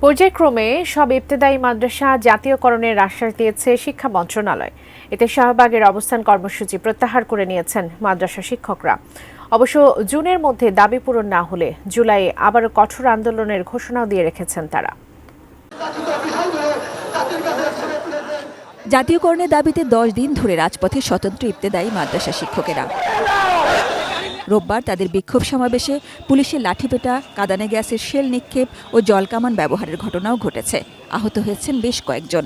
পর্যায়ক্রমে সব ইবতেদায়ী মাদ্রাসা জাতীয়করণের আশ্বাস দিয়েছে শিক্ষা মন্ত্রণালয়। এতে শাহবাগের অবস্থান কর্মসূচি প্রত্যাহার করে নিয়েছেন মাদ্রাসা শিক্ষকরা। অবশ্য জুনের মধ্যে দাবি পূরণ না হলে জুলাইয়ে আবারও কঠোর আন্দোলনের ঘোষণাও দিয়ে রেখেছেন তারা। জাতীয়করণের দাবিতে 10 দিন ধরে রাজপথে স্বতন্ত্র ইবতেদায়ী মাদ্রাসা শিক্ষকেরা। রোববার তাদের বিক্ষোভ সমাবেশে পুলিশের লাঠিপেটা, কাঁদানে গ্যাসের শেল নিক্ষেপ ও জলকামান ব্যবহারের ঘটনাও ঘটেছে। আহত হয়েছেন বেশ কয়েকজন।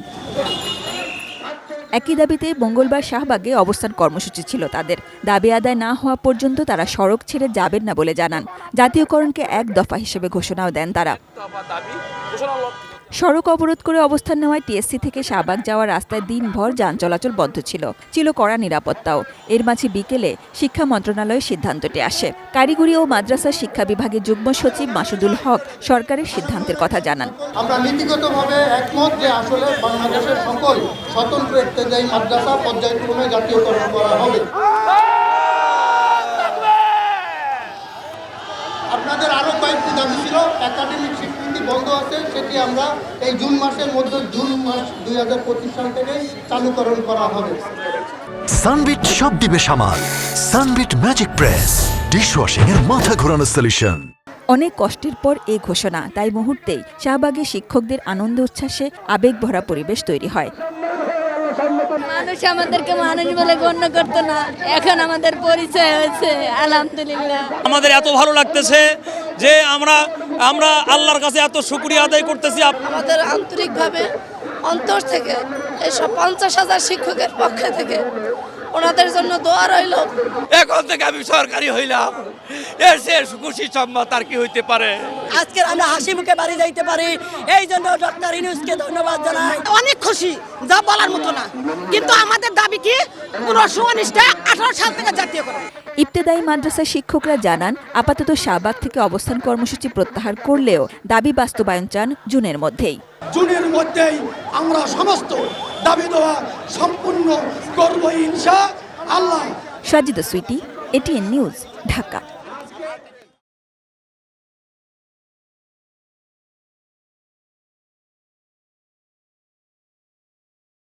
একই দাবিতে মঙ্গলবার শাহবাগে অবস্থান কর্মসূচি ছিল তাদের। দাবি আদায় না হওয়া পর্যন্ত তারা সড়ক ছেড়ে যাবেন না বলে জানান। জাতীয়করণকে এক দফা হিসেবে ঘোষণাও দেন তারা। সড়ক অবরোধ করে অবস্থান নেওয়ায় টিএসসি থেকে শাহবাগ যাওয়ার রাস্তায় দিনভর যান চলাচল বন্ধ ছিল কড়া নিরাপত্তাও। এর মাঝে বিকেলে শিক্ষা মন্ত্রণালয়ের সিদ্ধান্তটি আসে। কারিগরি ও মাদ্রাসা শিক্ষা বিভাগের যুগ্ম সচিব মাসুদুল হক সরকারের সিদ্ধান্তের কথা জানান। আমরা নীতিগতভাবে একমত যে আসলে বাংলাদেশের সকল স্বতন্ত্র ইবতেদায়ী মাদ্রাসা পর্যায়ক্রমে জাতীয়করণ করা হবে। আপনাদের আরো কয়েকটি দাবি ছিল। একাডেমিক স্বীকৃতি বন্ধ আছে, সেটি আমরা এই জুন মাসের মধ্যে জুন মাস 2025 সাল থেকে চালুকরণ করা হবে। সানবিট সব দিবে সামাল। সানবিট ম্যাজিক প্রেস ডিশওয়াশিং এর মাথা ঘোরানো সলিউশন। অনেক কষ্টের পর এই ঘোষণা, তাই মুহূর্তেই শাহবাগে শিক্ষকদের আনন্দ উচ্ছ্বাসে আবেগ ভরা পরিবেশ তৈরি হয়। মানুষ আমাদেরকে মানুষ বলে গণ্য করতো না, এখন আমাদের পরিচয় হয়েছে, আলহামদুলিল্লাহ। আমাদের এত ভালো লাগতেছে যে আমরা আল্লাহর কাছে এত শুকরিয়া আদায় করতেছি। আমাদের আন্তরিকভাবে অন্তর থেকে এসব 50,000 শিক্ষকের পক্ষ থেকে ওনাদের জন্য দোয়া রইল। এখন থেকে আমি সরকারি হইলাম, এর চেয়ে খুশি সংবাদ আর কি হইতে পারে। আজকে আমরা হাসি মুখে বাড়ি যাইতে পারি, এই জন্য ডক্টর ইউনূসকে ধন্যবাদ জানাই। অনেক খুশি, যা বলার মতো না। কিন্তু আমাদের দাবি কি, পুরো সুনিষ্ঠা 18 সাল থেকে জাতীয়করণ। ইবতেদায়ী মাদ্রাসা শিক্ষকরা জানান, আপাতত শাহবাগ থেকে অবস্থান কর্মসূচি প্রত্যাহার করলেও দাবি বাস্তবায়ন চান জুনের মধ্যেই। জুনের মধ্যেই আমরা সমস্ত দাবি দেওয়া সম্পূর্ণ করব ইনশাআল্লাহ। সাজিদা সুইটি, এটিএন নিউজ, ঢাকা।